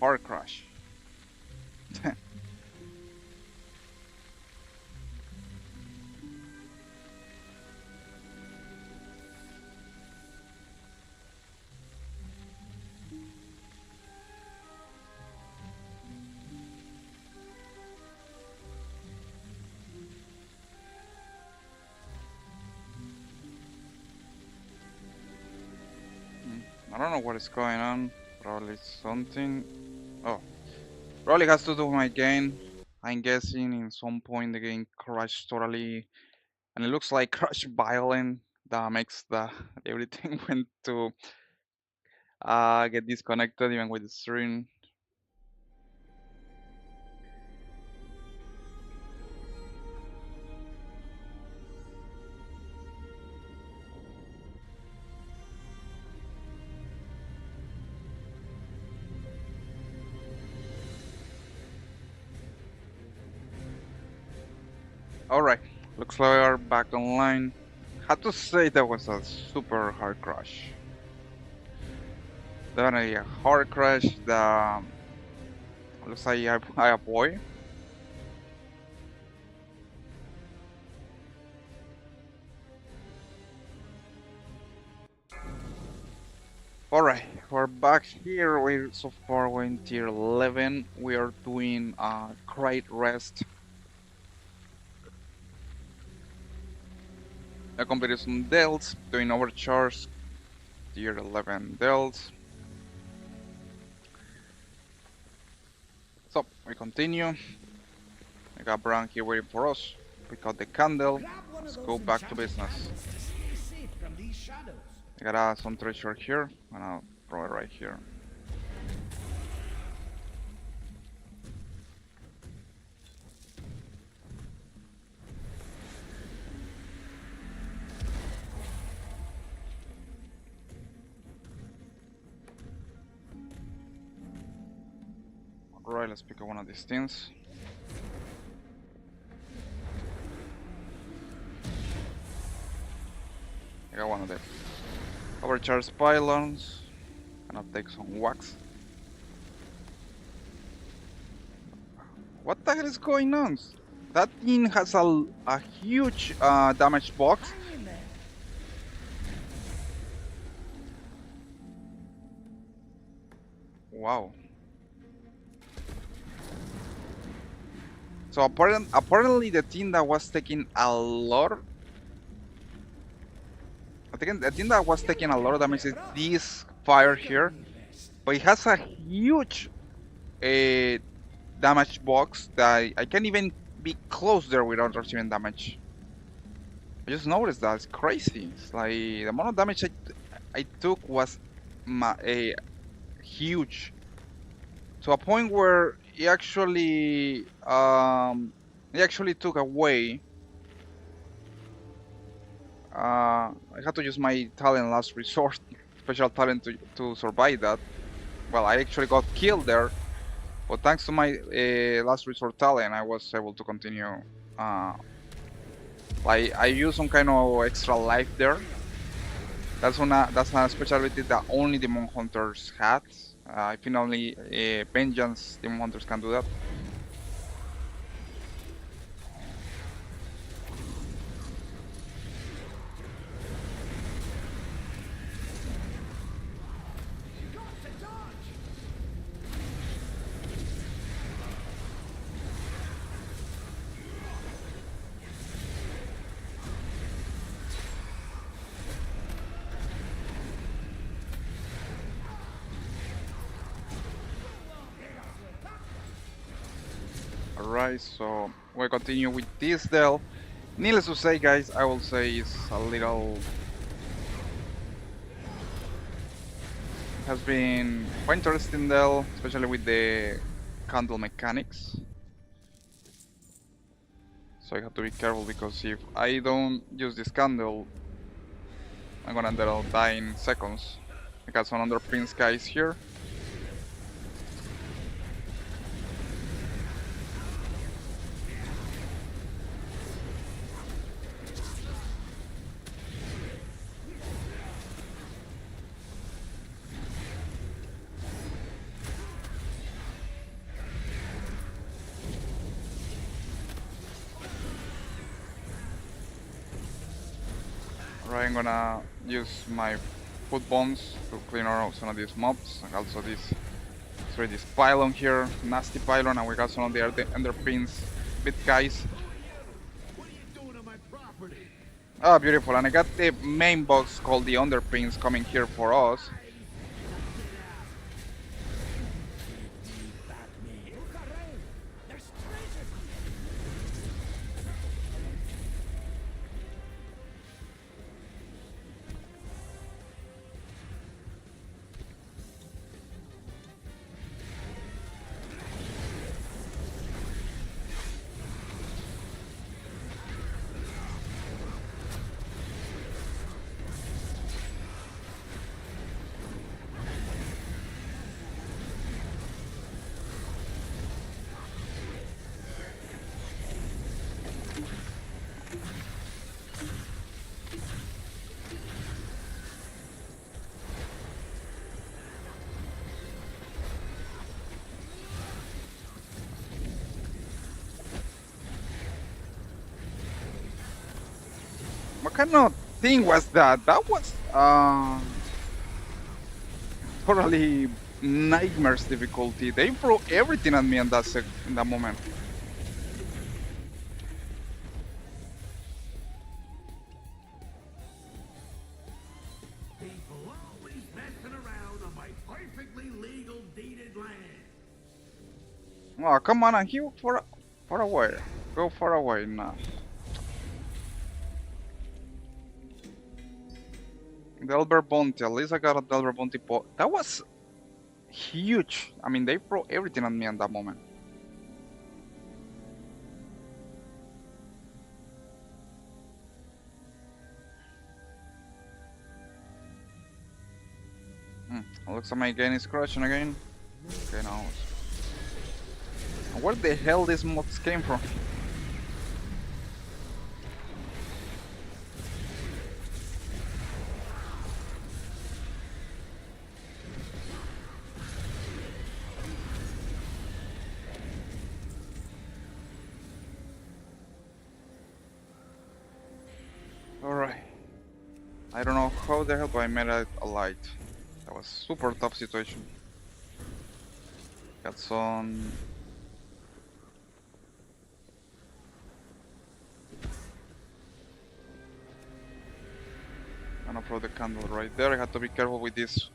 hard crash. I don't know what is going on. Probably something. Oh, probably has to do with my game. I'm guessing in some point the game crashed totally, and it looks like crash violent. That makes the everything went to get disconnected even with the stream. Alright, looks like we are back online. Had to say that was a super hard crash. Definitely a hard crash. The looks like I avoid. Alright, we're back here. We're so far we're in tier 11. We are doing great rest. I completed some delts, doing overcharge, tier 11 delts. So we continue. I got Brown here waiting for us. Pick out the candle. Let's go back to business. I got some treasure here, and I'll throw it right here. Alright, let's pick up one of these things. I got one of the overcharged pylons, and I'll take some wax. What the hell is going on? That thing has a huge damage box. Wow. So apparently the thing that was taking a lot. I think the thing that was taking a lot of damage is this fire here, but it has a huge damage box that I can't even be close there without receiving damage. I just noticed that. It's crazy. It's like the amount of damage I took was huge, to a point where it actually took away. I had to use my talent last resort, special talent to survive that. Well, I actually got killed there, but thanks to my last resort talent, I was able to continue. Like I used some kind of extra life there. That's a specialty that only Demon Hunters had. I think only Vengeance Demon Hunters can do that. Alright, so we'll continue with this Dell. Needless to say, guys, I will say it's a little... has been quite interesting Dell, especially with the candle mechanics. So I have to be careful, because if I don't use this candle, I'm gonna end up dying in seconds. I got some other prince guys here. Alright, I'm gonna use my foot bombs to clean out some of these mobs, and also this pylon here, nasty pylon, and we got some of the enderpins, bit guys. Oh, beautiful, and I got the main box called the underpins coming here for us. What kind of thing was that? That was totally nightmares difficulty. They threw everything at me in in that moment. People always messing around on my perfectly legal deeded land. Oh, come on, and you far away. Go far away now. Delver Bounty, at least I got a Delver Bounty that was huge. I mean, they threw everything at me in that moment. Looks like my game is crashing again. Okay, now. Where the hell these mods came from? Alright. I don't know how the hell I made it a light. That was super tough situation. Got some. I'm gonna throw the candle right there. I have to be careful with these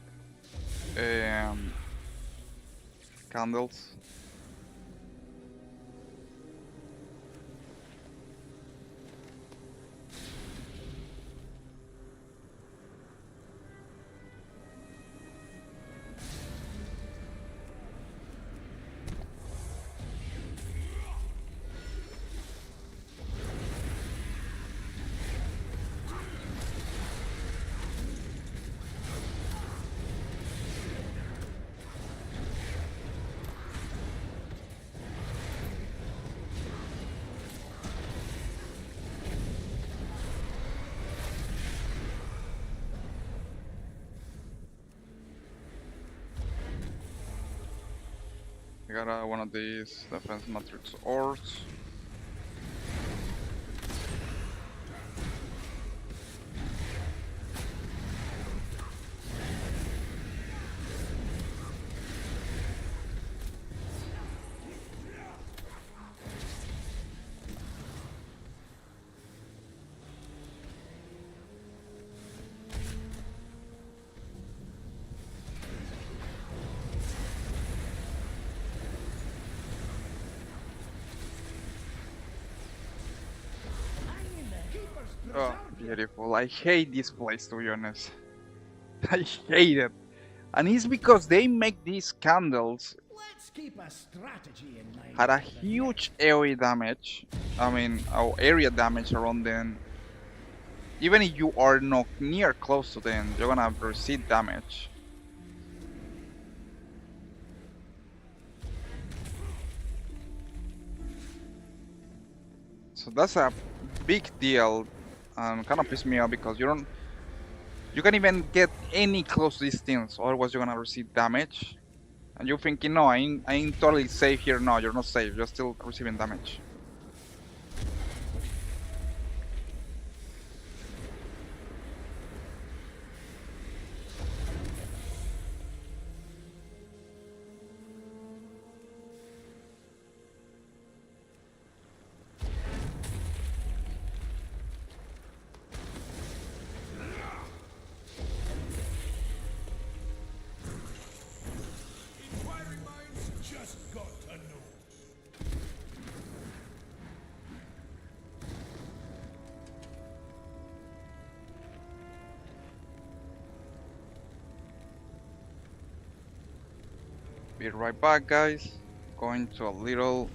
candles. I got one of these defense matrix ores. Oh, beautiful. I hate this place, to be honest. I hate it. And it's because they make these candles Let's keep a strategy in mind. had a huge area damage. I mean, area damage around them. Even if you are not near close to them, you're gonna receive damage. So that's a big deal, and kind of pissed me off because you can't even get any close to these things, otherwise you're gonna receive damage. And you're thinking, no, I ain't totally safe here. No, you're not safe. You're still receiving damage. Be right back, guys. Going to a little.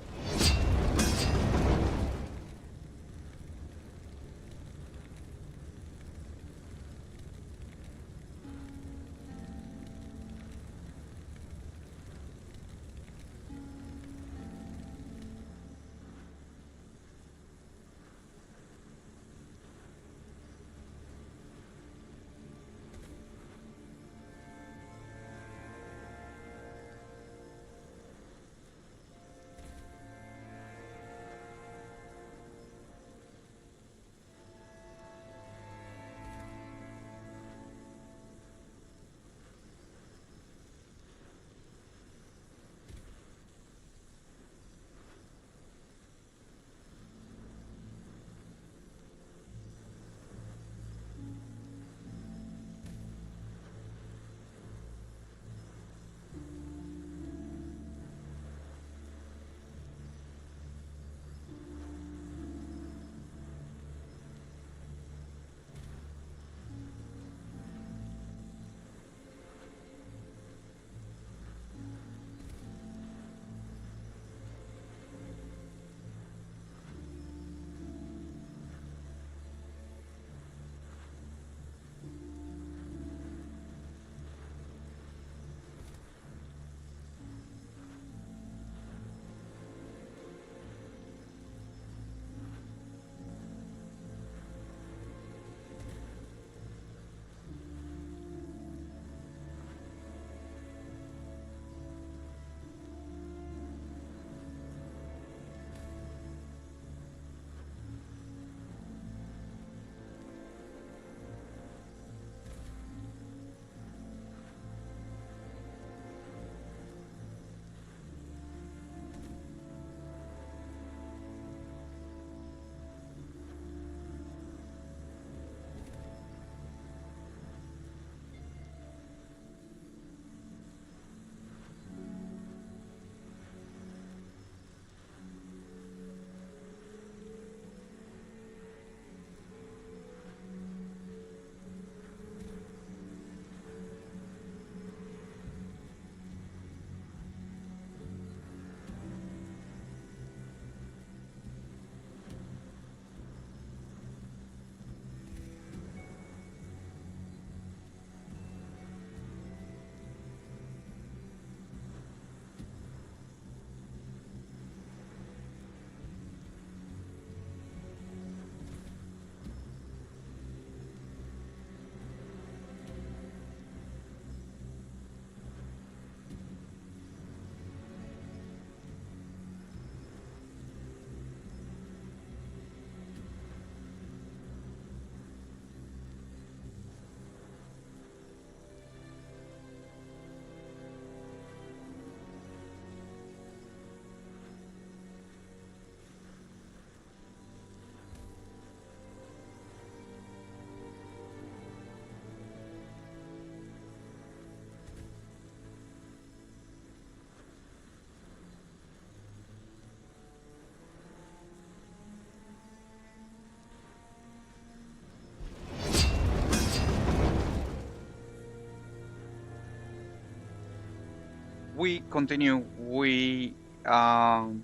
We continue. We Dells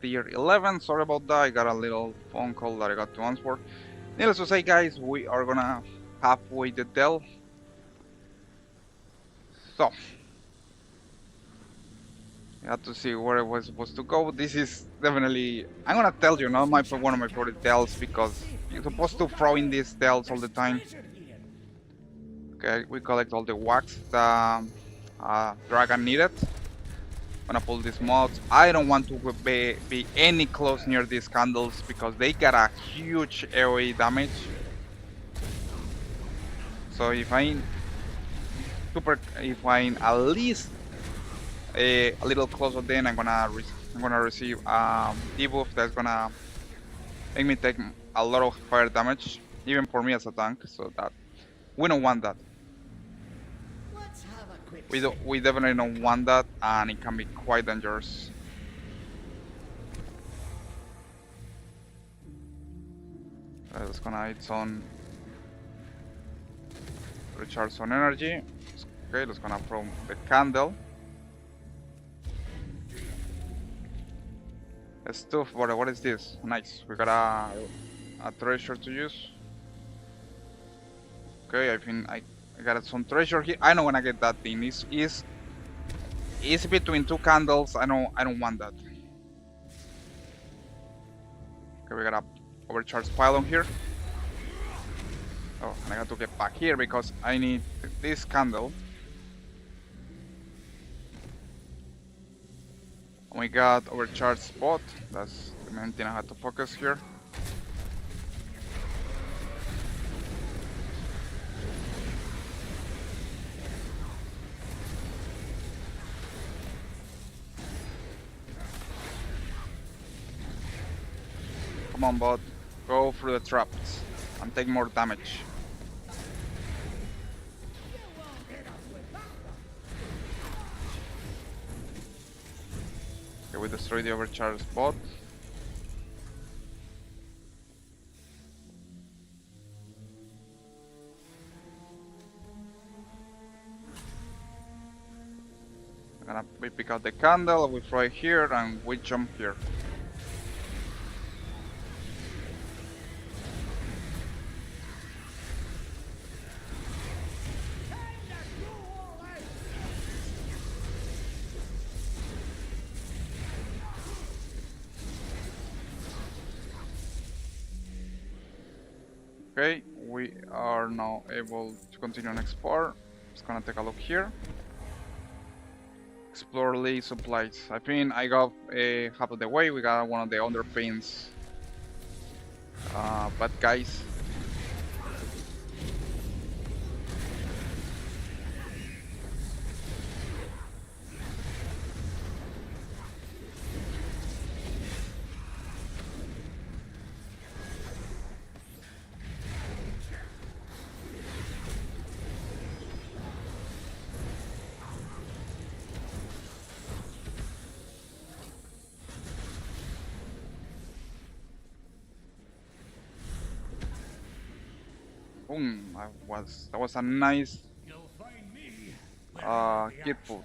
tier 11. Sorry about that. I got a little phone call that I got to answer. Needless to say, guys, we are gonna halfway the Dell. So I had to see where I was supposed to go. This is definitely, I'm gonna tell you, not one of my favorite Dells because you're supposed to throw in these Dells all the time. Okay, we collect all the wax the dragon needed. Gonna pull these mods. I don't want to be any close near these candles because they got a huge AoE damage. So if I'm at least a little closer, then I'm gonna receive debuff that's gonna make me take a lot of fire damage, even for me as a tank. So that we don't want that. We definitely don't want that, and it can be quite dangerous. It's gonna eat some recharge some energy. Okay, let's gonna throw the candle. Stuff, what is this? Nice. We got a treasure to use. Okay, I think I got some treasure here. I don't wanna get that thing. It's between two candles. I don't want that. Okay, we got a overcharged pylon here. Oh, and I got to get back here because I need this candle. And we got overcharged spot. That's the main thing I had to focus here. Come on, bot. Go through the traps and take more damage. Okay, we destroy the overcharged bot. We pick out the candle, we throw it here, and we jump here. Okay, we are now able to continue next part. Just gonna take a look here. Explore Lee supplies. I think I got half of the way. We got one of the underpins. Bad guys. Boom! That was a nice hit put.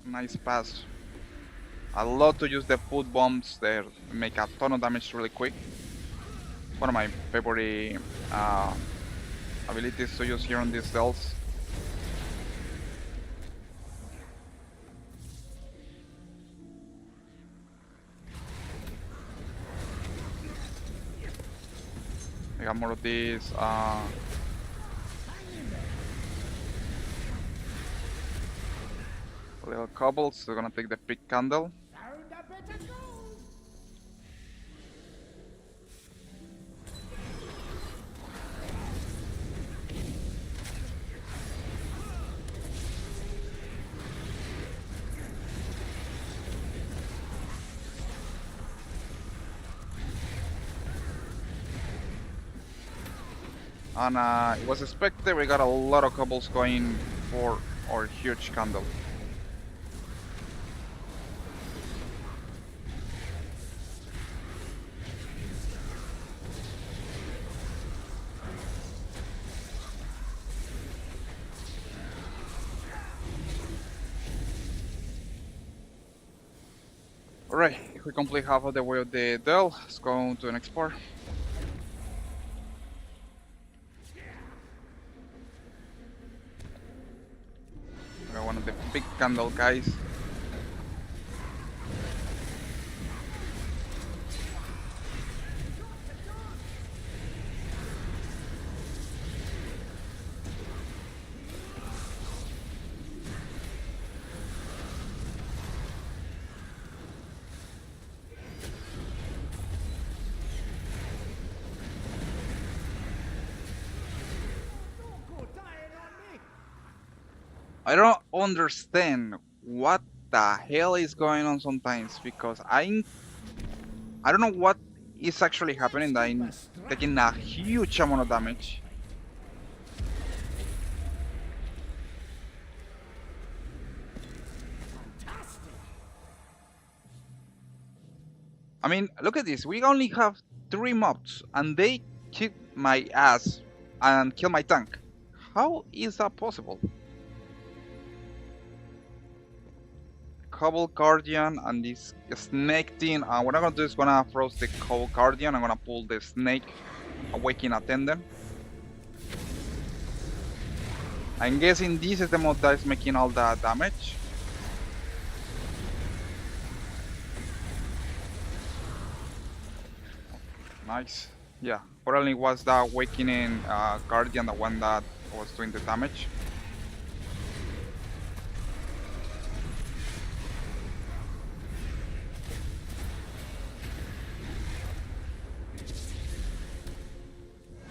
Nice pass. I love to use the food bombs. They make a ton of damage really quick. One of my favorite abilities to use here on these cells. I got more of these little cobbles. They're gonna take the big candle. And it was expected. We got a lot of cobbles going for our huge candle. Alright, if we complete half of the way of the Dell, let's go to the next part. We got one of the big candle guys. I don't understand what the hell is going on sometimes because I don't know what is actually happening that I'm taking a huge amount of damage. I mean, look at this. We only have 3 mobs and they kick my ass and kill my tank. How is that possible? Cobble Guardian and this snake thing. What I'm gonna do is gonna froze the Cobble Guardian. I'm gonna pull the snake awakening attendant. I'm guessing this is the mod that is making all the damage. Nice. Yeah, probably was the awakening guardian the one that was doing the damage.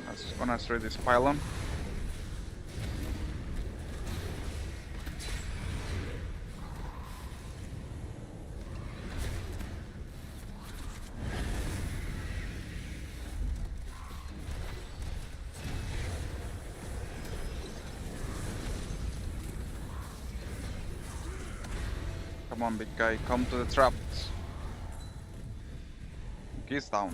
I'm just gonna destroy this pylon. Come on, big guy, come to the traps. He's down.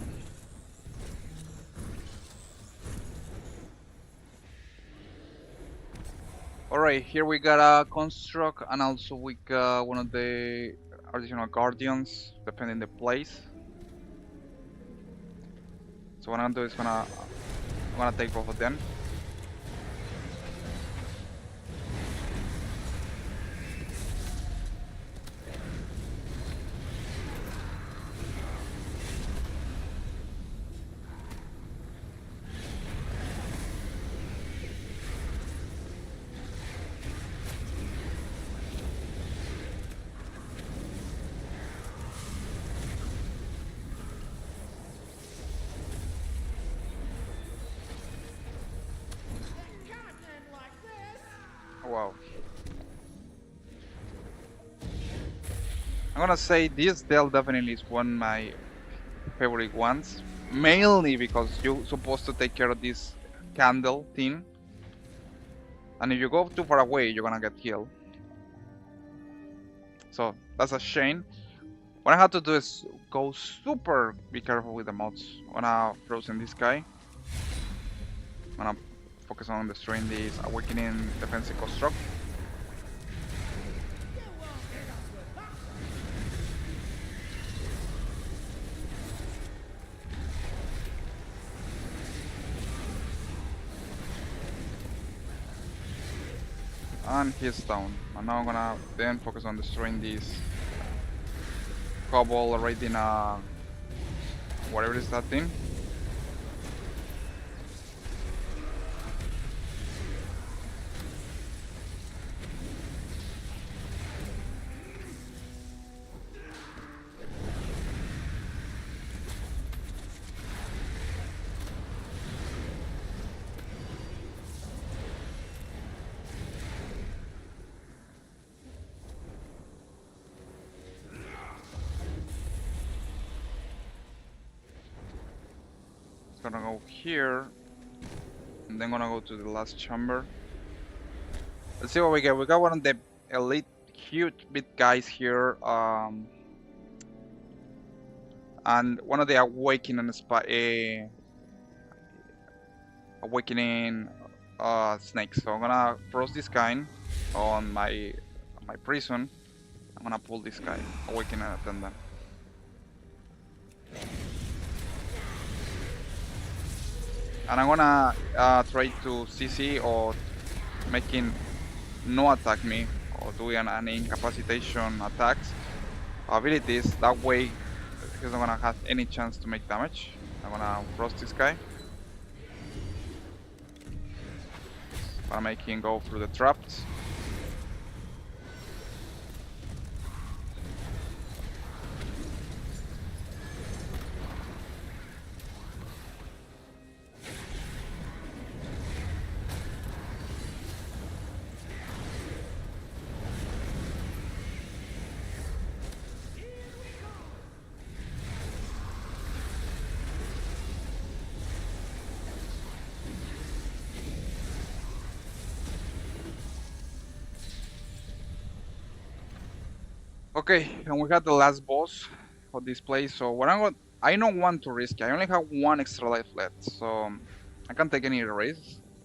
Alright, here we got a construct and also we got one of the additional guardians, depending the place. So what I'm gonna do is I'm gonna take both of them. Wow. I'm gonna say this Dell definitely is one of my favorite ones. Mainly because you're supposed to take care of this candle thing. And if you go too far away, you're gonna get killed. So that's a shame. What I have to do is go super be careful with the mods. I'm gonna frozen this guy. I'm gonna focus on destroying this awakening defensive construct. And he's down. And now I'm gonna then focus on destroying this cobble right in whatever is that thing. Gonna go here, and then gonna go to the last chamber. Let's see what we get. We got one of the elite, huge big guys here, and one of the awakening snakes. So I'm gonna frost this guy on my prison. I'm gonna pull this guy, awakening attendant. And I'm gonna try to CC or making no attack me or doing an incapacitation attacks abilities. That way he's not gonna have any chance to make damage. I'm gonna frost this guy. Gonna make him go through the traps. Okay, and we got the last boss for this place. So what I don't want to risk it. I only have one extra life left, so I can't take any risk.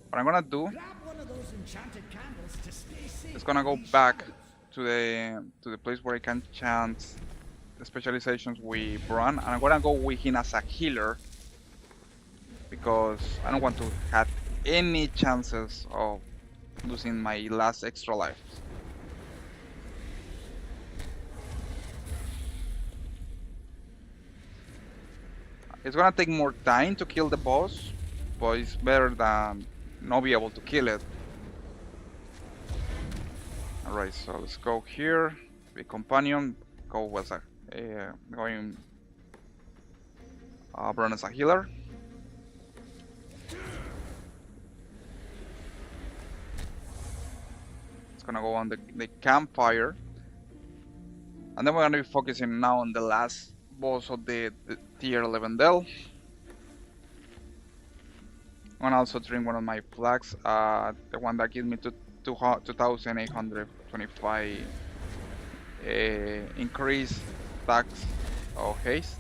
What I'm gonna do Grab one of those enchanted candles to stay safe is gonna go from these back shadows. to the place where I can chance the specializations with Bran, and I'm gonna go with him as a healer because I don't want to have any chances of losing my last extra life. It's gonna take more time to kill the boss, but it's better than not be able to kill it. Alright, so let's go here. Be companion. Go as a going Bran as a healer. It's gonna go on the campfire. And then we're gonna be focusing now on the last boss of the tier 11 Dell. I'm gonna also drink one of my flags, the one that gives me 2,825 increased stacks of haste.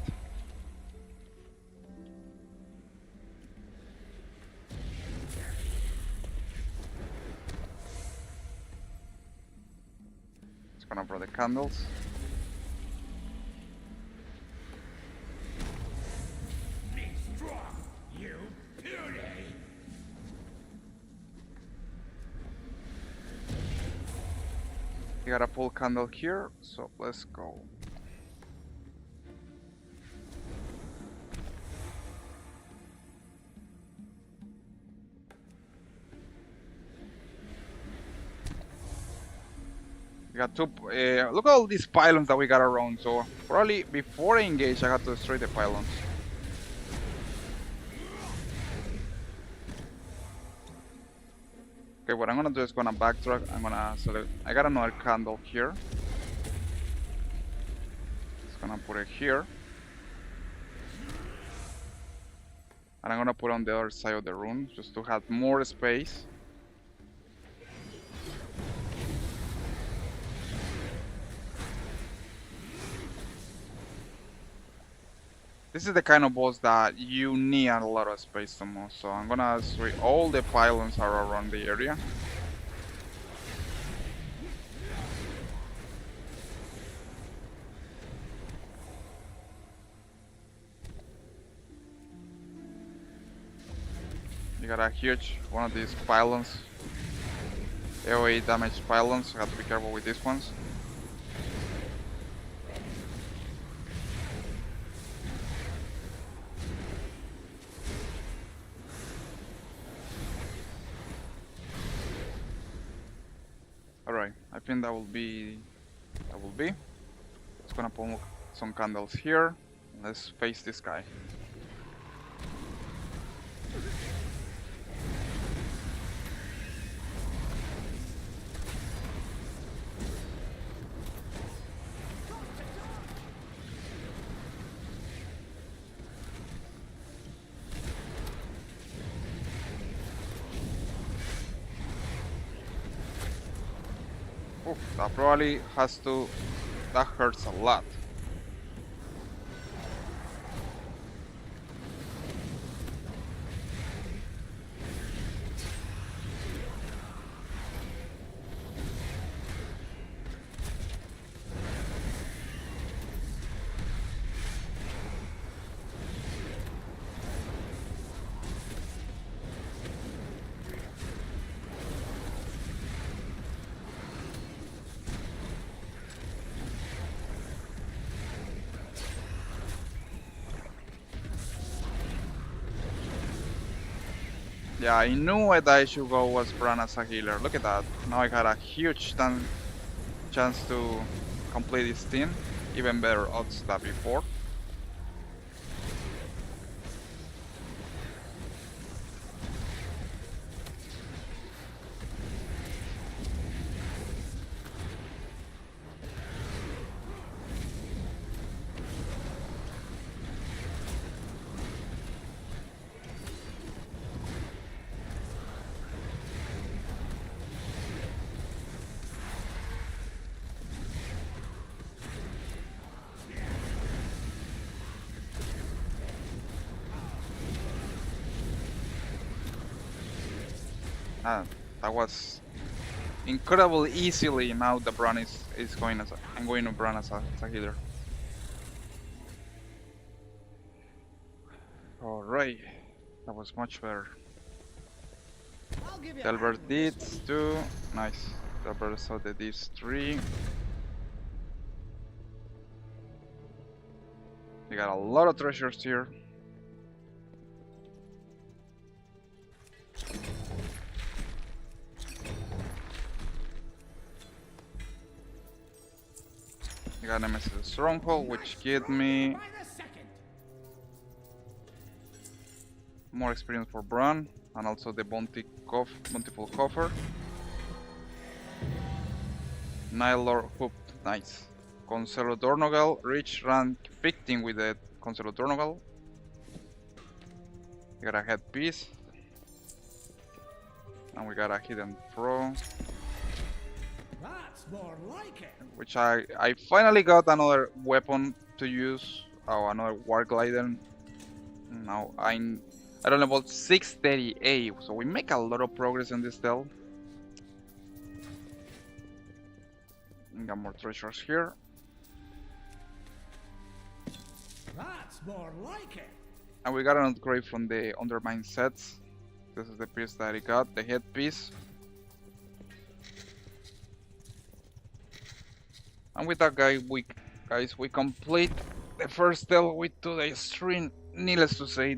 It's gonna burn the candles. You got a full candle here, so let's go. We got two. Look at all these pylons that we got around. So probably before I engage, I have to destroy the pylons. Okay, what I'm gonna do is gonna backtrack. I'm gonna select. I got another candle here. Just gonna put it here, and I'm gonna put on the other side of the room just to have more space. This is the kind of boss that you need a lot of space to move, so I'm gonna destroy all the pylons are around the area. You got a huge one of these pylons. AoE damage pylons, so you have to be careful with these ones. Alright, I think that will be. Just gonna put some candles here. Let's face this guy. Oof, that probably has to. That hurts a lot. Yeah, I knew that I should go was Bran as a healer. Look at that. Now I got a huge chance to complete this team. Even better odds than before. That was incredibly easily. Now the Bran is is going as I'm going to run as a healer. Alright, that was much better. Delbert deeds 2, nice. Delbert saw the deeds 3. We got a lot of treasures here. We got Nemesis Stronghold, which give me more experience for Bran, and also the bountiful coffer. Nile Lord Hoop, nice. Consuelo Dornogal, reach rank 15 with the Consuelo Dornogal. We got a headpiece. And we got a hidden throw. That's more like it. Which I finally got another weapon to use. Oh, another war glider. Now I'm at level 638, so we make a lot of progress in this delve. We got more treasures here. That's more like it. And we got an upgrade from the Undermine sets. This is the piece that I got, the headpiece. And with that guys, we complete the first delve with today's stream. Needless to say,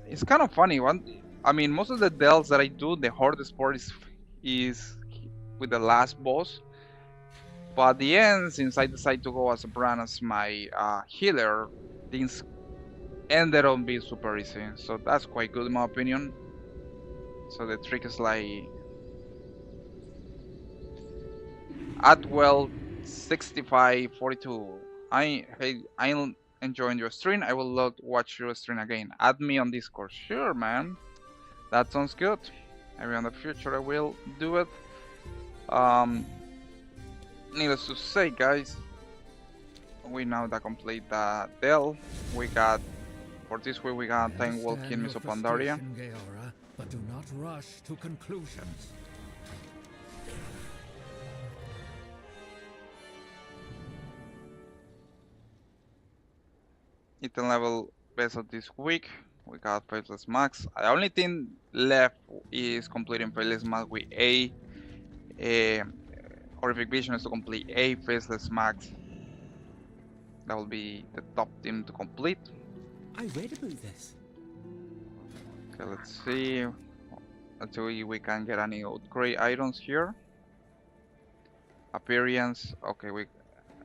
it's kind of funny one. I mean, most of the delves that I do, the hardest part is with the last boss. But at the end, since I decided to go as a Bran as my healer, things ended up being super easy. So that's quite good in my opinion. So the trick is like Atwell 6542. I'm enjoying your stream. I will love to watch your stream again. Add me on Discord. Sure, man. That sounds good. Maybe in the future I will do it. Needless to say, guys, we now that complete the delve. We got for this week we got Time Walking Miss Pandaria. But do not rush to conclusions. Item level best of this week. We got Faithless Max. The only thing left is completing Faithless Max with A. Horrific Vision is to complete A Faceless Max. That will be the top team to complete. I read about this. Okay, let's see. Let's see if we can get any upgrade items here. Appearance. Okay,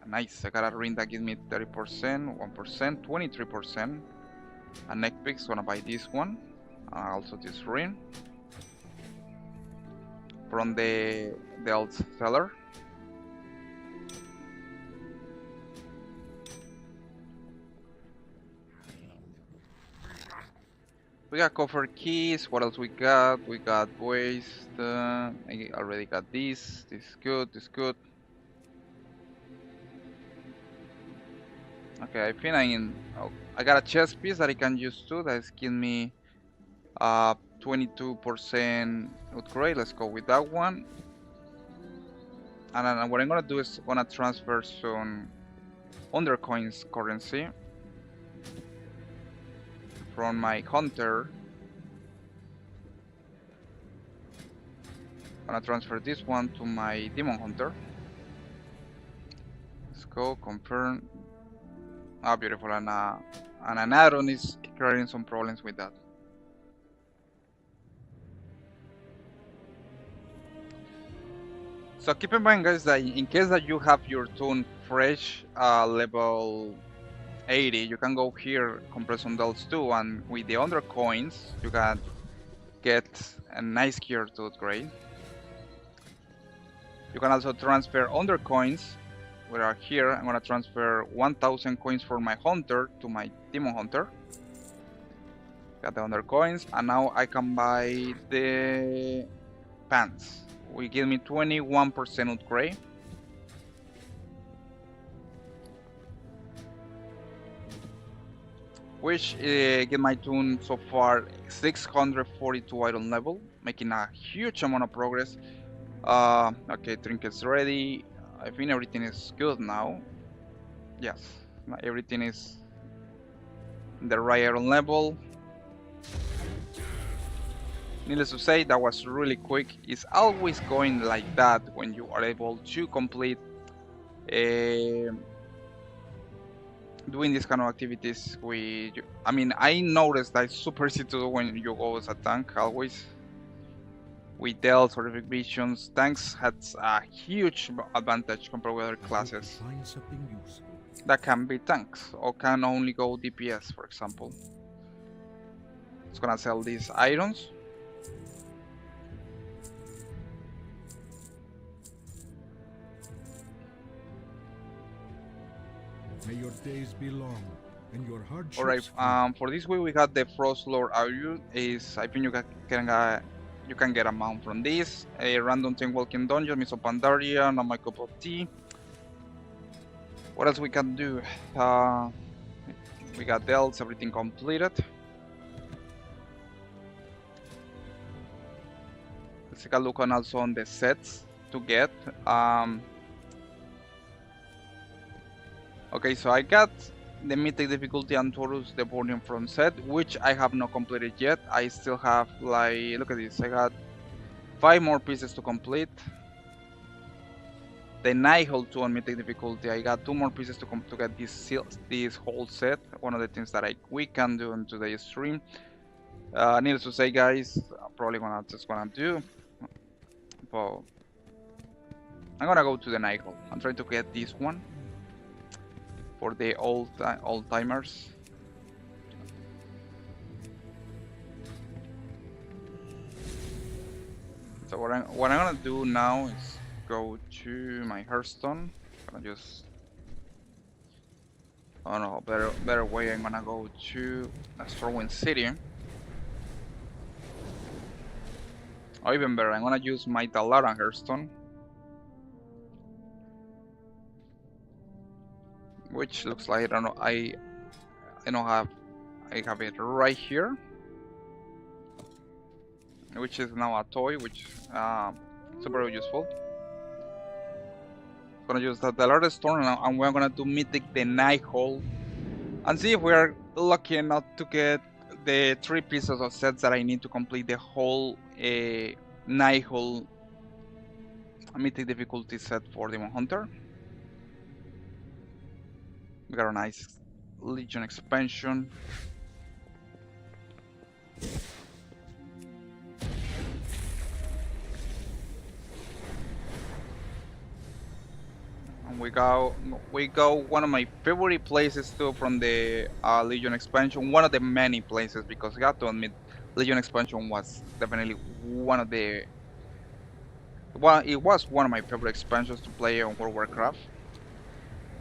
nice. I got a ring that gives me 30%, 1%, 23%. A neck pick's gonna buy this one. Also this ring. From the alt seller. We got coffer keys. What else we got? We got waste. I already got this. This is good. This is good. Okay, I think I got a chest piece that I can use too. That's giving me 22% upgrade. Let's go with that one. And then what I'm gonna do is gonna transfer some undercoins currency from my hunter. I'm gonna transfer this one to my demon hunter. Let's go confirm. Ah, beautiful, and an add-on is creating some problems with that. So keep in mind, guys, that in case that you have your toon fresh level 80, you can go here, compress some delts too, and with the under coins, you can get a nice gear to upgrade. You can also transfer under coins. We are here. I'm gonna transfer 1,000 coins for my hunter to my demon hunter. Got the under coins, and now I can buy the pants. Will give me 21% upgrade. Which get my toon so far 642 item level, making a huge amount of progress. Okay, trinkets ready. I think everything is good now. Yes, everything is in the right iron level. Needless to say, that was really quick. It's always going like that when you are able to complete doing these kind of activities. I mean, I noticed that it's super easy to do when you go as a tank always. With Dells or Big Visions, tanks has a huge advantage compared with other classes that can be tanks or can only go DPS, for example. It's gonna sell these items. May your days be long and your hardships. Alright, for this week we got the Frost Lord Aryu. I think you can get a mount from this. A random thing walking dungeon, Miss Pandaria, not my cup of tea. What else we can do? We got Dells, everything completed. Let's take a look on also on the sets to get. Okay, so I got the Mythic difficulty and Taurus the Burning from set, which I have not completed yet. I still have, like, look at this, I got 5 more pieces to complete. The Nihil 2 on Mythic difficulty, I got 2 more pieces to get this whole set. One of the things that we can do in today's stream. Needless to say, guys, I'm probably just gonna do. But I'm gonna go to the Nihil. I'm trying to get this one for the old timers. So what I'm gonna do now is go to my Hearthstone. I'm gonna just, oh no, better way. I'm gonna go to Stormwind City. Or even better, I'm gonna use my Talara Hearthstone, which looks like, I don't know, I have it right here, which is now a toy, which super useful. Gonna use the Talara Storm, and we're gonna do Mythic the Nihil and see if we are lucky enough to get the 3 pieces of sets that I need to complete the whole Nihil Mythic difficulty set for Demon Hunter. We got a nice Legion expansion. And we go one of my favorite places too from the Legion expansion. One of the many places, because I got to admit, Legion expansion was definitely one of the it was one of my favorite expansions to play on World of Warcraft,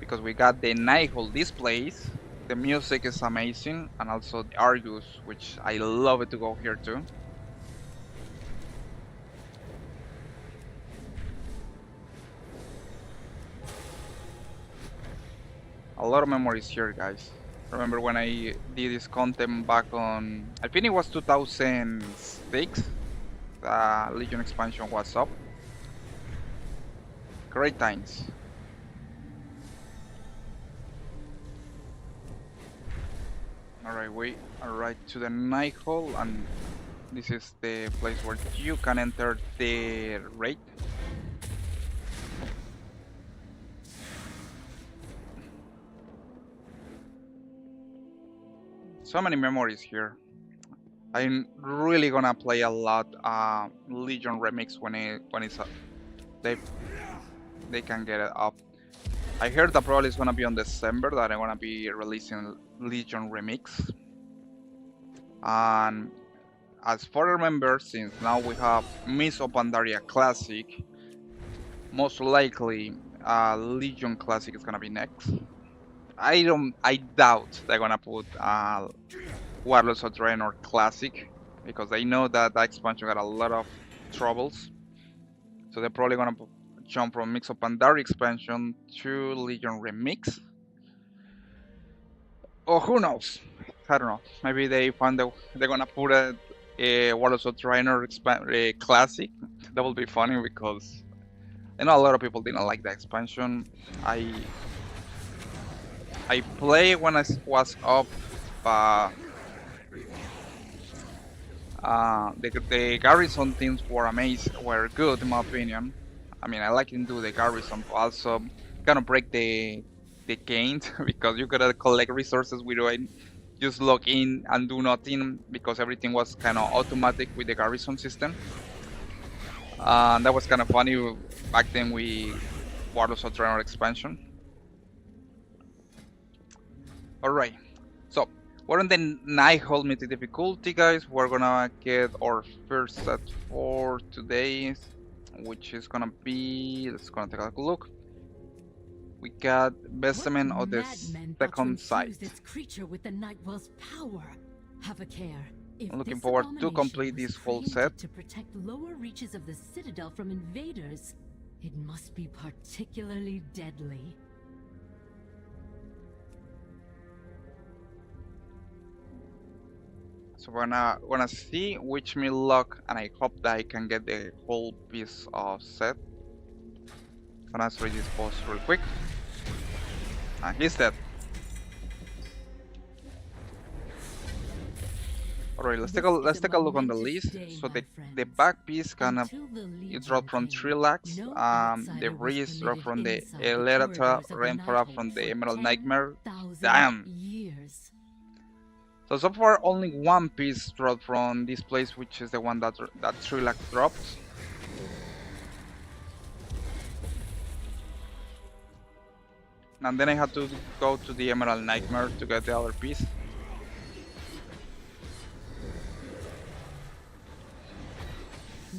because we got the Nihil displays, the music is amazing, and also the Argus, which I love it to go here too. A lot of memories here, guys. Remember when I did this content back on, I think it was 2006, Legion expansion was up. Great times. Alright, we arrived to the Nihil, and this is the place where you can enter the raid. So many memories here. I'm really gonna play a lot Legion remix when it's up. They can get it up. I heard that probably it's gonna be on December that I'm gonna be releasing Legion remix. And as far as I remember, since now we have Miss Pandaria Classic, most likely Legion Classic is gonna be next. I doubt they're gonna put Warlords of Draenor Classic, because they know that expansion got a lot of troubles. So they're probably gonna jump from Mix of Pandaria expansion to Legion Remix. Or who knows? I don't know. Maybe they find they're gonna put a Warlords of Draenor Classic. That will be funny, because I know a lot of people didn't like the expansion. I I played when I was up, but the garrison teams were amazing, were good in my opinion. I mean, I like to do the garrison, but also kind of break the game because you gotta collect resources without just log in and do nothing because everything was kind of automatic with the garrison system. And that was kind of funny back then. We Warlords of Draenor expansion. All right. So, we're on the Nighthold Mythic difficulty, guys. We're gonna get our first set for today, which is gonna be. Let's gonna take a look. We got Bestament of the second sight. This creature with the Nightwell's power. Have a care. If I'm looking this forward to abomination complete was this whole created set. to protect lower reaches of the Citadel from invaders, it must be particularly deadly. So we're gonna see which me luck, and I hope that I can get the whole piece of set. Gonna read this boss real quick. And he's dead. Alright, let's take a look on the list. So the back piece kind of it dropped from 3 lakhs. The wrist dropped from the Elytra Rainfora from the Emerald Nightmare. Damn. So far only one piece dropped from this place, which is the one that 3 lakhs dropped. And then I had to go to the Emerald Nightmare to get the other piece.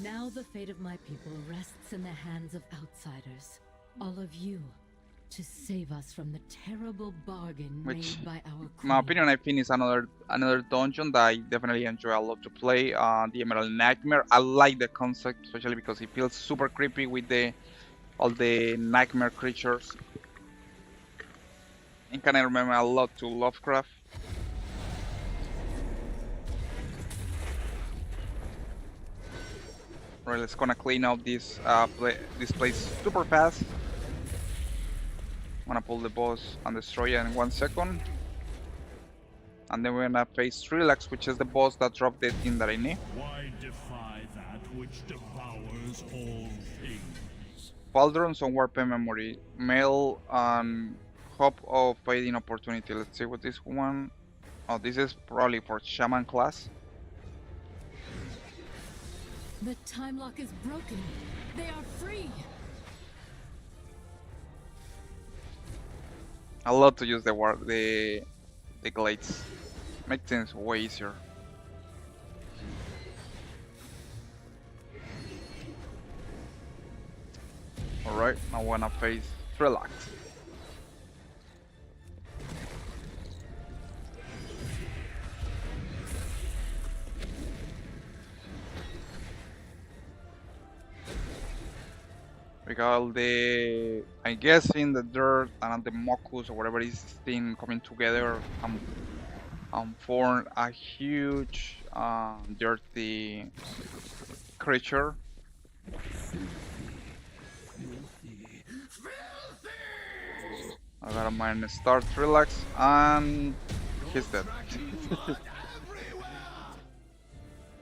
Now the fate of my people rests in the hands of outsiders. All of you, to save us from the terrible bargain made by our queen. In my opinion, I think it's another dungeon that I definitely enjoy a lot to play. The Emerald Nightmare. I like the concept, especially because it feels super creepy with all the nightmare creatures. And can I remember a lot to Lovecraft. Right, let's gonna clean up this place super fast. I'm gonna pull the boss and destroy it in 1 second. And then we're gonna face Threlax, which is the boss that dropped the thing that I need. Why defy that which devours all things? Pauldrons on Warpen Memory. Mail and Hope of Fading Opportunity. Let's see what this one. Oh, this is probably for Shaman class. The time lock is broken. They are free. I love to use the glades. Makes things way easier. Alright, now I wanna face Threlax. We got all the, I guess, in the dirt and the mucus or whatever is thing coming together and form a huge dirty creature. I got a mine start relax and he's dead.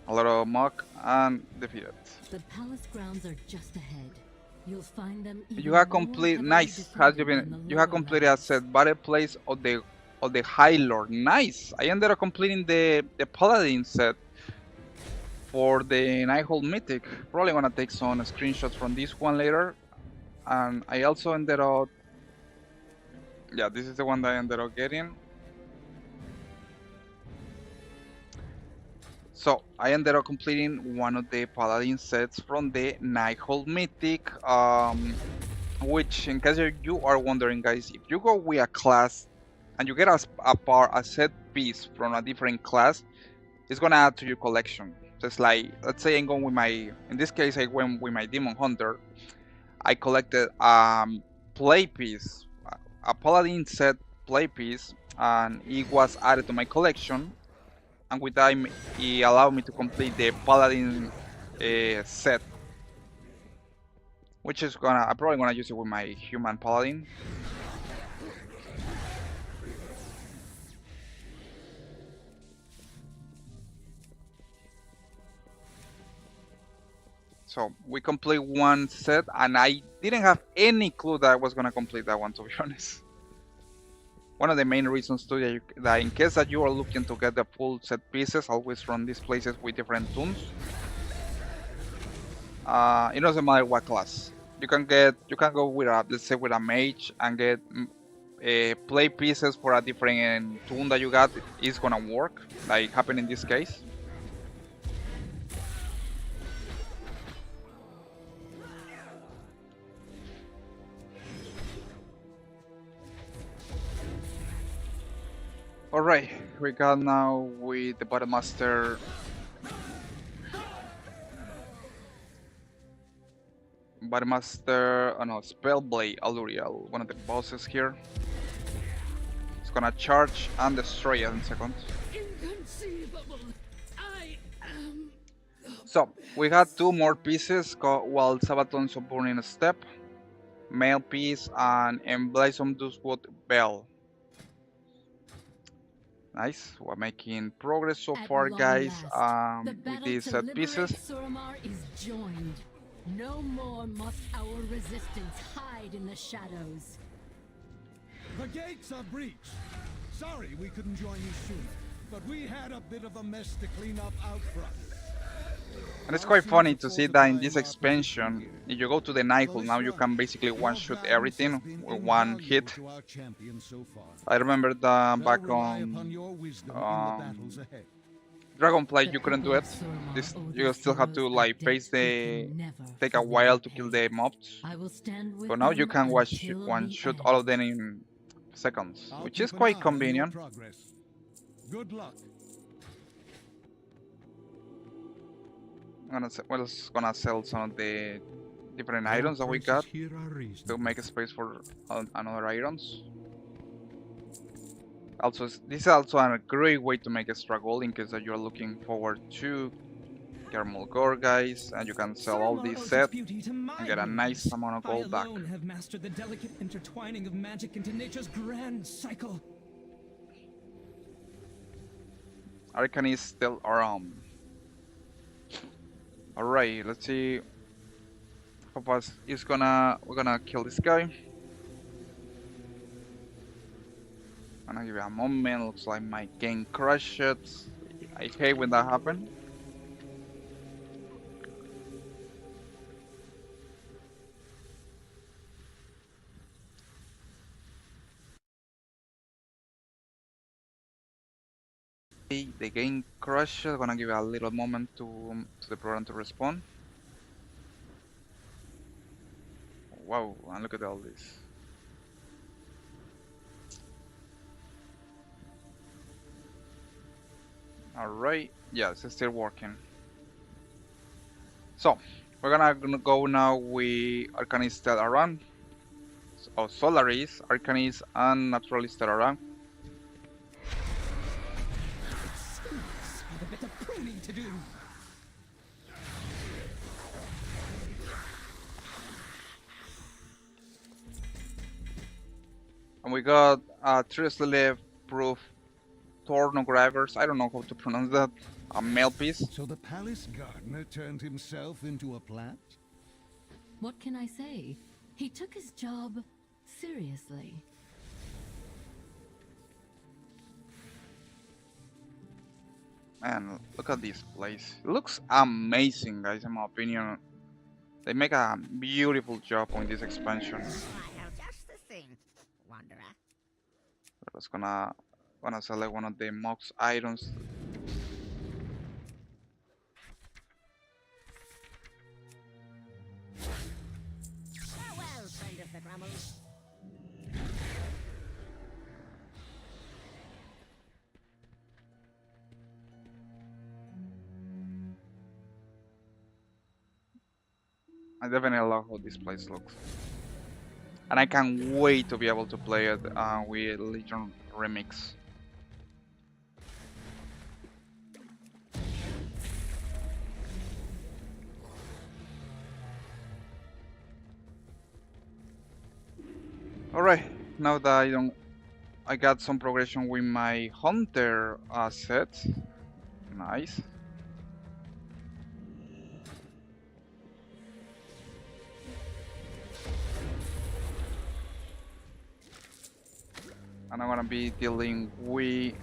A lot of muck and defeated. The palace grounds are just ahead. You'll find them. You have complete nice. Has you been? You have completed a set battle place of the High Lord. Nice. I ended up completing the Paladin set for the Nighthold Mythic. Probably gonna take some screenshots from this one later. And I also ended up. Yeah, this is the one that I ended up getting. So I ended up completing one of the Paladin sets from the Nighthold Mythic, which, in case you are wondering, guys, if you go with a class and you get a set piece from a different class, it's gonna add to your collection. Just like, let's say I'm going with my, in this case I went with my Demon Hunter. I collected play piece, a Paladin set play piece, and it was added to my collection. And with that, it allowed me to complete the Paladin set. which is gonna I'm probably gonna use it with my human paladin. So we complete one set, and I didn't have any clue that I was gonna complete that one, to be honest. One of the main reasons too that in case that you are looking to get the full set pieces, always run these places with different tunes. It doesn't matter what class. You can go with a, let's say, with a mage and get play pieces for a different tune that you got. Is gonna work, like happened in this case. Alright, we got now with the Battle Master. Battle Master, oh no, Spellblade Aluriel, one of the bosses here. It's gonna charge and destroy it in seconds. Inconceivable. I am. So, we had two more pieces while Sabaton's Burning Step, Mail Piece, and Emblazoned Dustwood Bell. Nice, we're making progress so far, guys, with these set pieces. Suramar is joined. No more must our resistance hide in the shadows. The gates are breached. Sorry we couldn't join you sooner, but we had a bit of a mess to clean up out front. And it's quite funny to see that in this expansion, if you go to the Nightfall now, you can basically one-shot everything with one hit. I remember that back on Dragonflight, you couldn't do it. You still have to like face take a while to kill the mobs. But now you can one-shot all of them in seconds, which is quite convenient. Good luck. We're just gonna sell some of the different items that we got to make a space for another items. Also, this is also a great way to make extra gold in case that you're looking forward to Caramel Gore, guys, and you can sell all these sets and get a nice amount of gold back. I alone have mastered the delicate intertwining of magic into nature's grand cycle. Arcane is still around. Alright, let's see. Papas is we're gonna kill this guy. I'm gonna give it a moment. Looks like my game crashed. I hate when that happens. The game crashed. Gonna give it a little moment to the program to respond. Wow, and look at all this. Alright, yes, it's still working. So, we're gonna go now with Arcanist Stellaran. Oh, Solaris, Arcanist, and Naturalist Stellaran. A bit of pruning to do. And we got Trislev Proof Tornogravers. I don't know how to pronounce that. A male piece. So the palace gardener turned himself into a plant? What can I say? He took his job seriously. Man, look at this place. It looks amazing, guys, in my opinion. They make a beautiful job on this expansion. I know just the thing, Wanderer. We're just gonna select one of the Mox items. Farewell, friend of the Grummles. I definitely love how this place looks. And I can't wait to be able to play it with Legion Remix. Alright, now that I got some progression with my hunter set. Nice. And I'm gonna be dealing with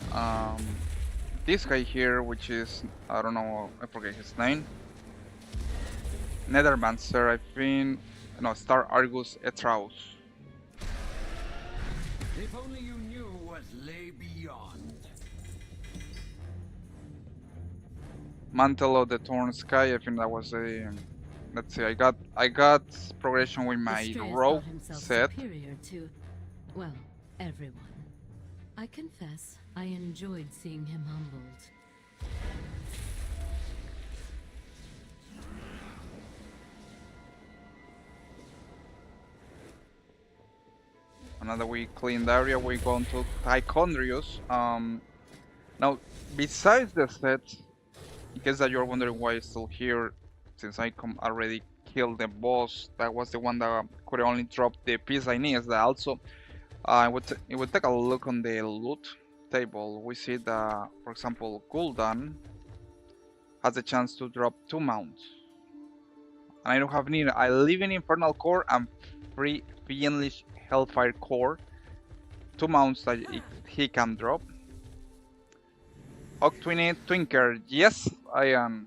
this guy here, which is, I don't know, I forget his name. Nethermancer, I think. No, Star Argus Etraus. If only you knew what lay beyond. Mantle of the Torn Sky, I think that was a. Let's see, I got progression with my Asturias rogue thought himself set. superior to, well, everyone. I confess, I enjoyed seeing him humbled. Now that we cleaned the area, we're going to Tichondrius. Now, besides the set, in case that you're wondering why it's still here, since I already killed the boss, that was the one that could only drop the piece I need. That also, it would take a look on the loot table. We see that, for example, Gul'dan has a chance to drop 2 mounts. And I don't have neither. I live in Infernal Core and free Fiendish Hellfire Core. 2 mounts that he can drop. Octwinny Twinker, yes, I am.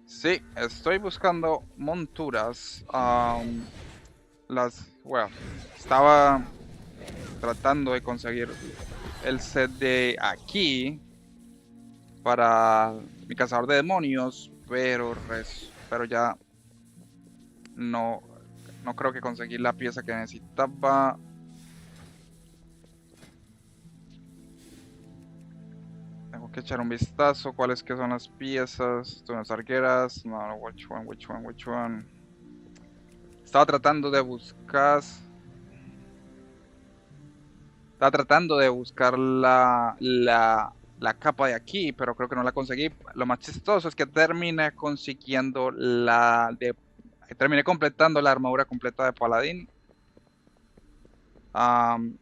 Sí, estoy buscando monturas. Bueno, estaba tratando de conseguir el set de aquí para mi cazador de demonios, pero ya no creo que conseguí la pieza que necesitaba. Tengo que echar un vistazo cuáles que son las piezas. Unas arqueras. No, which one. Estaba tratando de buscar. Estaba tratando de buscar la capa de aquí, pero creo que no la conseguí. Lo más chistoso es que terminé consiguiendo terminé completando la armadura completa de paladín. Al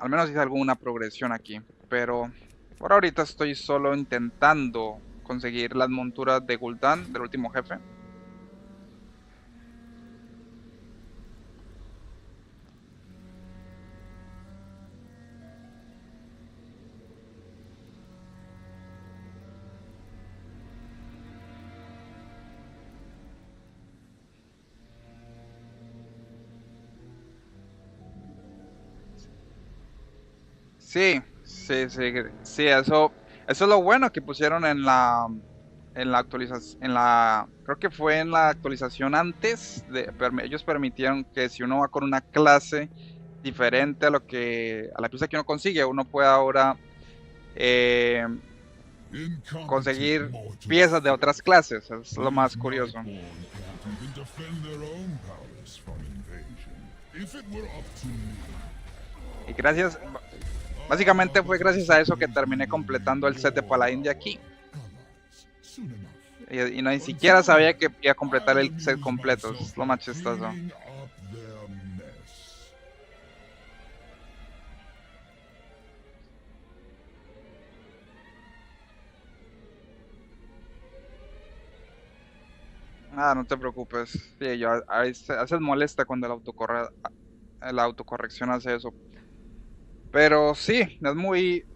menos hice alguna progresión aquí, pero por ahorita estoy solo intentando conseguir las monturas de Gul'dan, del último jefe. Sí, eso es lo bueno que pusieron en la actualización, creo que fue en la actualización antes, ellos permitieron que si uno va con una clase diferente a la pieza que uno consigue, uno puede ahora conseguir piezas de otras clases, es lo más curioso. Y básicamente fue gracias a eso que terminé completando el set de paladín de aquí. Y no ni siquiera sabía que iba a completar el set completo, es lo más chistoso. No te preocupes. Sí, a veces molesta cuando la autocorrección hace eso. Pero sí,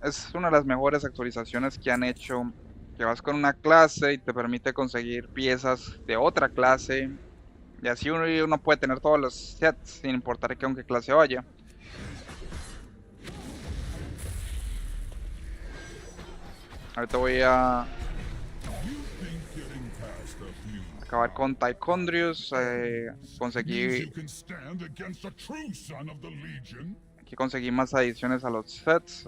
es una de las mejores actualizaciones que han hecho. Que vas con una clase y te permite conseguir piezas de otra clase. Y así uno puede tener todos los sets sin importar que aunque clase vaya. Ahorita voy a acabar con Tichondrius. Aquí conseguí más adiciones a los sets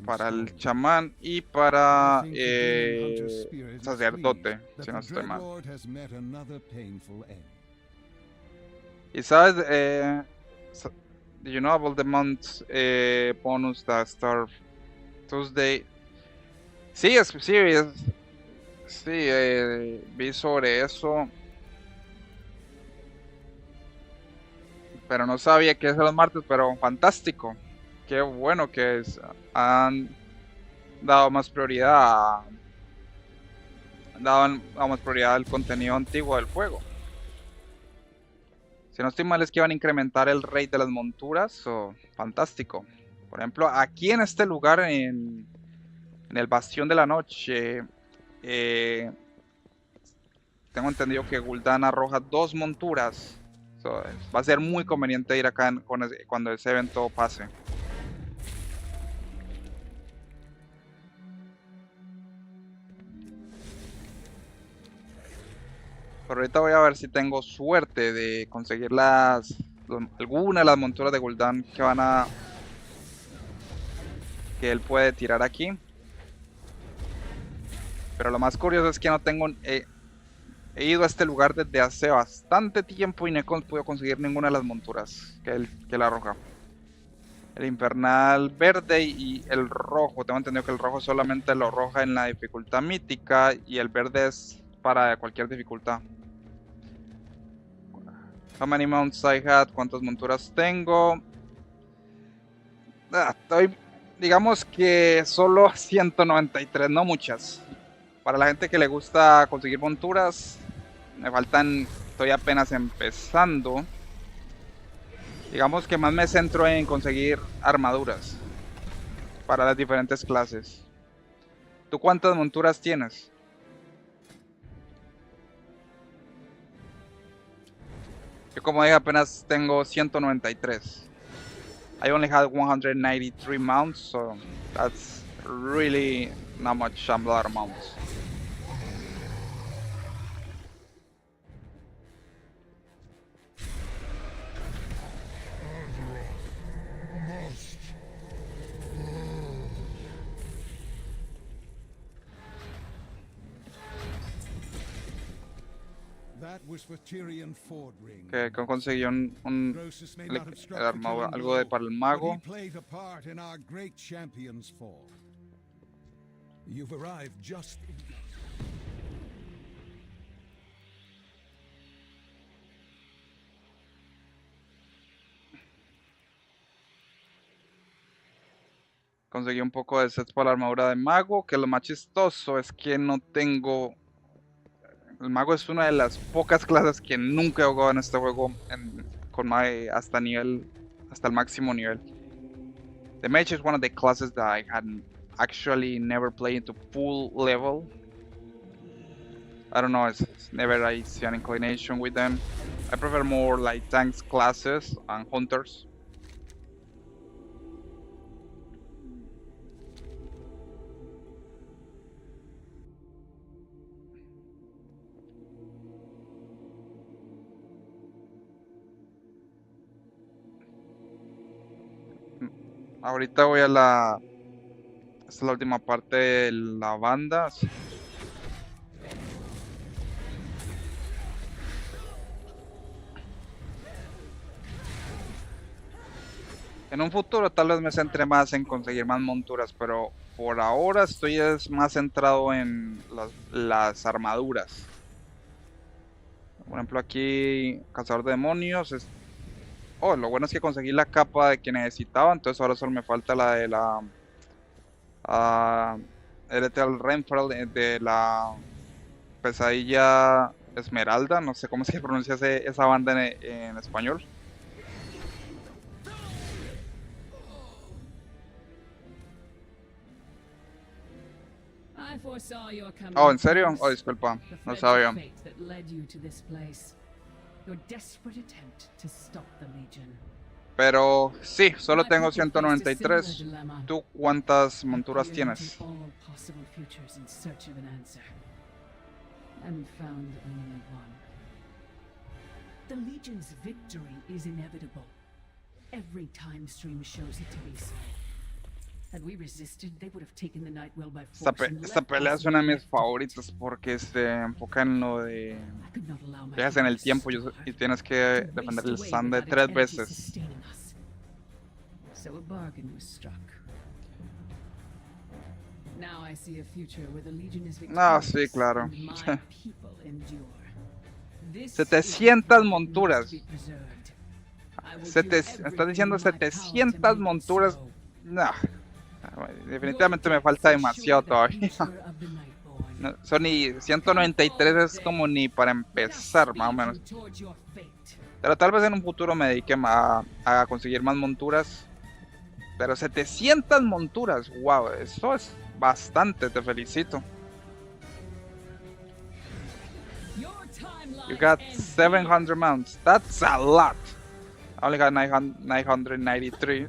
para el chamán y para sacerdote, si no estoy mal. Y sabes, So, do you know about the month bonus that start Tuesday? Sí, vi sobre eso, pero no sabía que es los martes, pero fantástico. Qué bueno que han dado más prioridad dado más prioridad al contenido antiguo del juego. Si no estoy mal es que van a incrementar el rate de las monturas, fantástico. Por ejemplo, aquí en este lugar, en el Bastión de la Noche, tengo entendido que Gul'dan arroja 2 monturas. Va a ser muy conveniente ir acá cuando ese evento pase. Pero ahorita voy a ver si tengo suerte de conseguir alguna de las monturas de Gul'dan que él puede tirar aquí. Pero lo más curioso es que no tengo... he ido a este lugar desde hace bastante tiempo y no he podido conseguir ninguna de las monturas que él arroja. El infernal verde y el rojo. Tengo entendido que el rojo solamente lo arroja en la dificultad mítica y el verde es para cualquier dificultad. How many mounts I had? ¿Cuántas monturas tengo? Digamos que solo 193, no muchas. Para la gente que le gusta conseguir monturas, me faltan, estoy apenas empezando. Digamos que más me centro en conseguir armaduras para las diferentes clases. ¿Tú cuántas monturas tienes? Yo, como dije, apenas tengo 193. I only had 193 mounts, so that's really not much, a lot of mounts. That was for Tyrion Fordring. Que conseguí algo para el mago. He played a part in our great champion's fall. You've arrived just... Conseguí un poco de sets para la armadura de mago, que lo más chistoso es que no tengo... El mago es una de las pocas clases que nunca he jugado en este juego hasta el máximo nivel. The mage is one of the classes that I had actually never played into full level. I don't know, it's never I see an inclination with them. I prefer more like tanks classes and hunters. Ahorita voy a esta es la última parte de la banda. En un futuro tal vez me centre más en conseguir más monturas, pero por ahora estoy más centrado en las armaduras. Por ejemplo, aquí cazador de demonios. Lo bueno es que conseguí la capa que necesitaba, entonces ahora solo me falta la de la Ethereal Renfell de la pesadilla esmeralda, no sé cómo se pronuncia esa banda en español. ¿En serio? Disculpa, no sabía. Pero sí, solo tengo 193. ¿Tú cuántas monturas tienes? The Legion's victory is inevitable. Every time stream shows it to be so. Had we resisted, they would have taken the Nightwell by force. Esta pelea es una de mis favoritas porque se enfoca en lo de viajes en el tiempo y tienes que defender el stand 3 veces. So a bargain was struck. Now I see a future where the Legion is No, victorious sí, claro. and my people endure. This is 700 what must monturas. be preserved. I will do Estás everything diciendo in my power to 700 make it monturas. so. No. Your Definitivamente me deaths falta ensure demasiado the todavía. future of the Nightborn. No, son ni 193 es como ni para Now empezar, más o speed menos. you towards your fate. Pero tal vez en un futuro me dedique a conseguir más monturas. Pero 700 monturas, wow, eso es bastante, te felicito. Your timeline You got ends 700 mounts, that's a lot. I only got 993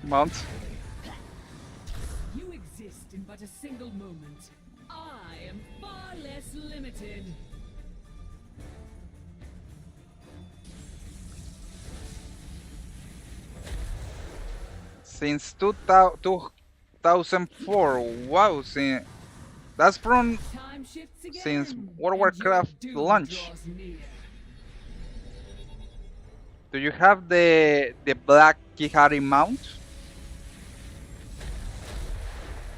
mounts. here. You exist in but a single moment. I am far less limited. Since 2004, wow, that's from Time shifts again. since World of and your Warcraft doom launch. draws near. Do you have the Black Kihari mount?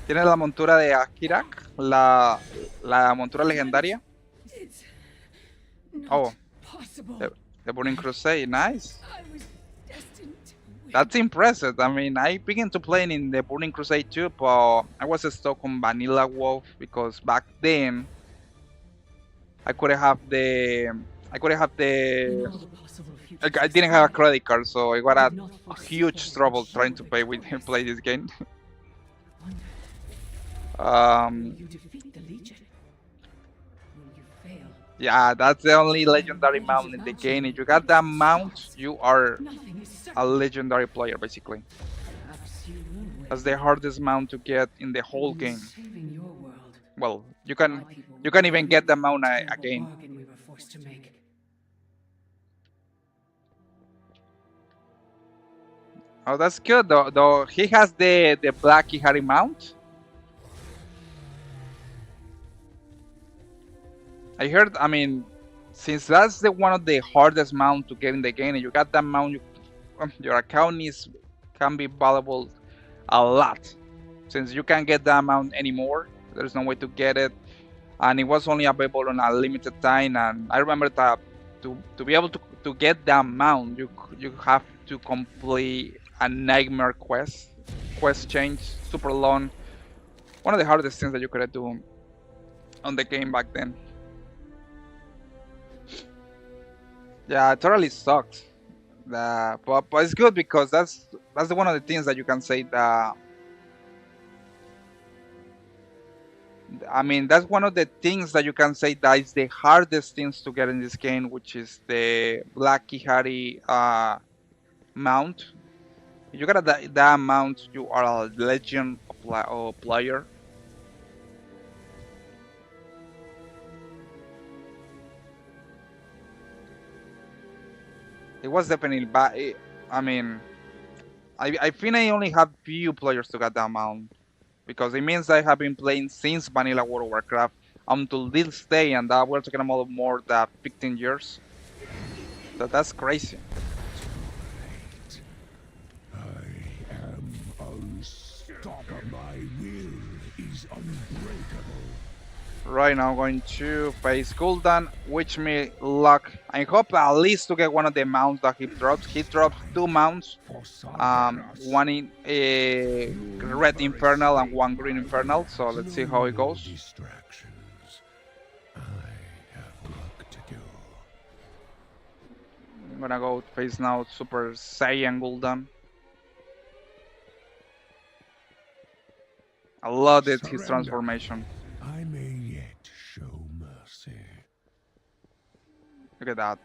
¿Tienes la montura de Akirak? La montura legendaria? It's not Oh, possible. the Burning Crusade, nice. I was destined to win. That's impressive. I mean, I began to play in the Burning Crusade too, but I was stuck on Vanilla WoW because back then I couldn't have the In all the possible futures I didn't have a beside, credit card, so I got I a did not foresee huge what trouble you trying to would pay with victorious. play this game. Wonder, Um, will you defeat the Legion? Will you fail? yeah, that's the only legendary mount in the game. If you got that mount, you are Nothing is certain. a legendary player, basically. Perhaps you will win. That's the hardest mount to get in the whole In game. saving your world, Well, you my can people you will can even get the free mount the terrible again. bargain we were forced to make. Oh, that's good though. He has the Black Ihari mount. I heard. I mean, since that's the one of the hardest mount to get in the game, and you got that mount, your account can be valuable a lot. Since you can't get that amount anymore, there's no way to get it, and it was only available on a limited time. And I remember that to be able to get that amount, you have to complete a nightmare quest change, super long. One of the hardest things that you could do on the game back then. Yeah, it totally sucked. But it's good because that's one of the things that you can say that. I mean, that's one of the things that you can say that is the hardest things to get in this game, which is the Black Kihari mount. If you got that mount, you are a legend player. It was definitely bad. I mean, I think I only have few players to get that mount. Because it means I have been playing since Vanilla World of Warcraft until this day, and that we're talking about more than 15 years. So that's crazy. I am unstoppable. My will is unbreakable. Right now, I'm going to face Gul'dan, wish me luck. I hope at least to get one of the mounts that he drops. He drops 2 mounts, one in red infernal and one green infernal. So let's see how it goes. Distractions. I have work to do. I'm gonna go face now Super Saiyan Gul'dan. I loved his Surrender. transformation. I may yet show mercy. Look at that.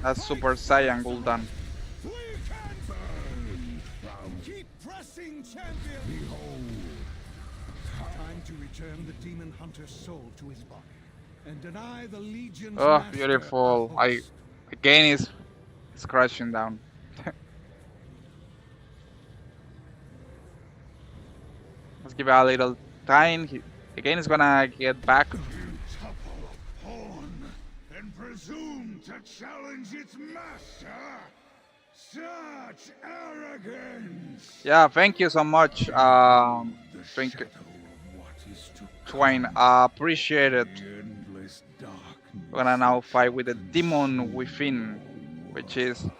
That's Super Saiyan Gul'dan. We can burn. Keep pressing, champion. Behold. Time to return the demon hunter's soul to his body and deny the Legion's Oh, master beautiful. a host. Again is crashing down. Let's give it a little time. Again is gonna get back. presume to challenge its master? Such arrogance! Yeah, thank you so much. The Thank you, shadow of what is to Twain. come. Appreciate it. The endless darkness We're gonna now that fight shall with the demon consume within, our which is, world.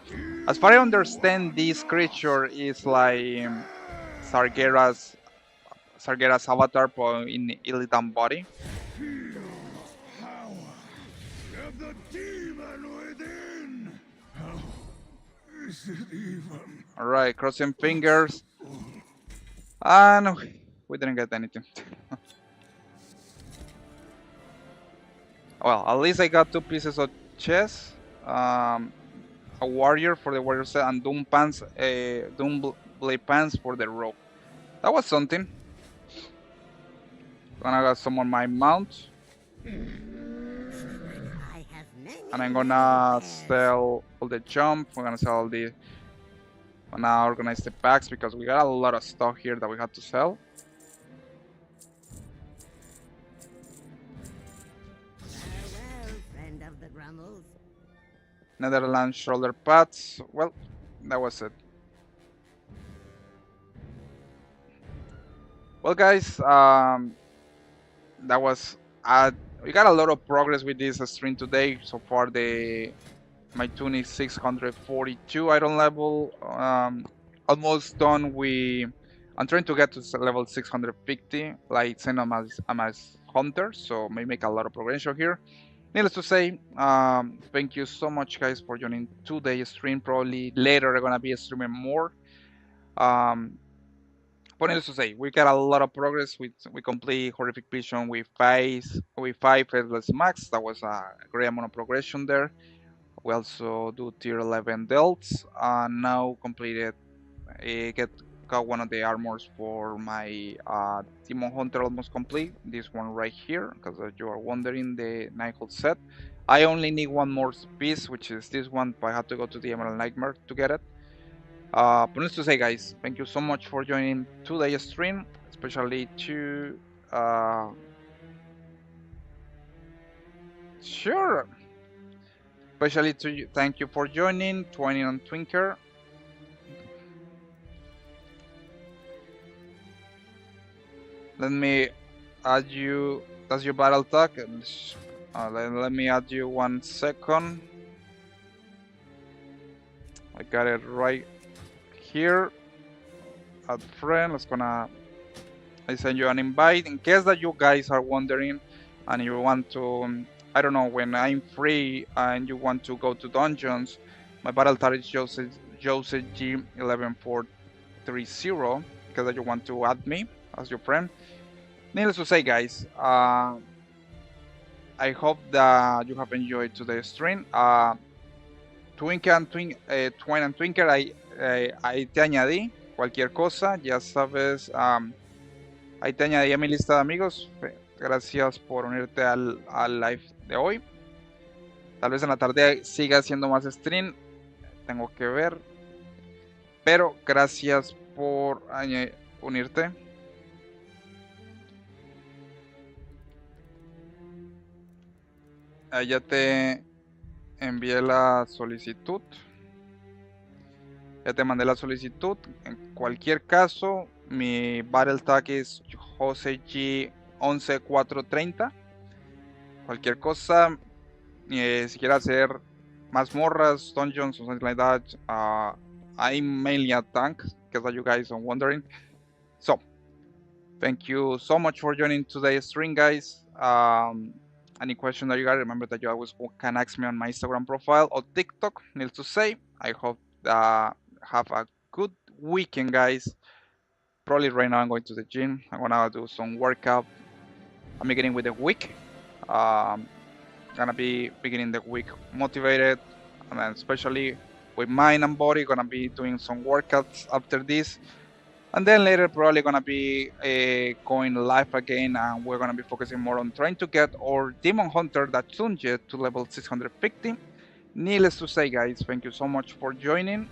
as far as I You understand, are this not creature is like prepared. Sargera's avatar in Illidan body. Feel the power of the demon within. How is it even All right, crossing fingers, possible? and we didn't get anything. Well, at least I got 2 pieces of chess. A warrior for the warrior set, and Doom pants, Blade pants for the rope. That was something. Gonna summon my mount, I have many, and I'm many gonna wares. sell all the jump. We're gonna sell the. Gonna organize the packs because we got a lot of stuff here that we have to sell. Farewell, friend of the Grummles. Netherlands shoulder pads. Well, that was it. Well, guys, that was. We got a lot of progress with this stream today. So far, my tune is 642 iron level. Almost done. I'm trying to get to level 650, like same as hunter. So may make a lot of progression here. Needless to say, thank you so much, guys, for joining today's stream. Probably later I'm gonna be streaming more. But needless to say, we got a lot of progress. We complete horrific vision with five headless max. That was a great amount of progression there. We also do tier 11 delts, and now completed. Got one of the armors for my Demon Hunter almost complete. This one right here, because you are wondering, the Nighthold set. I only need one more piece, which is this one, but I have to go to the Emerald Nightmare to get it. But needless to say, guys, thank you so much for joining today's stream, especially to sure, especially to you. Thank you for joining, Twain and Twinker. Let me add you. That's your battle tag. Let me add you 1 second. I got it right here. Add friend. I send you an invite. In case that you guys are wondering and you want to, I don't know, when I'm free and you want to go to dungeons, my battle tag is Joseph G11430. Because that you want to add me as your friend. Needless to say, guys, I hope that you have enjoyed today's stream. Twain and Twinker, ahí te añadí. Cualquier cosa, ya sabes, ahí te añadí a mi lista de amigos. Gracias por unirte al live de hoy. Tal vez en la tarde siga haciendo más stream. Tengo que ver. Pero gracias por unirte. Ya te envié la solicitud. Ya te mandé la solicitud. En cualquier caso, mi battle tag es JoseG11430. Cualquier cosa, si quieres hacer mazmorras, dungeons, or something like that, I'm mainly a tank, because that you guys are wondering. So, thank you so much for joining today's stream, guys. Any question that you got, remember that you always can ask me on my Instagram profile or TikTok. Needless to say, I hope have a good weekend, guys. Probably right now I'm going to the gym. I'm gonna do some workout. I'm beginning with the week. Gonna be beginning the week motivated, and then especially with mind and body. Gonna be doing some workouts after this. And then later, probably gonna be going live again, and we're gonna be focusing more on trying to get our Demon Hunter that Tunje to level 650. Needless to say, guys, thank you so much for joining.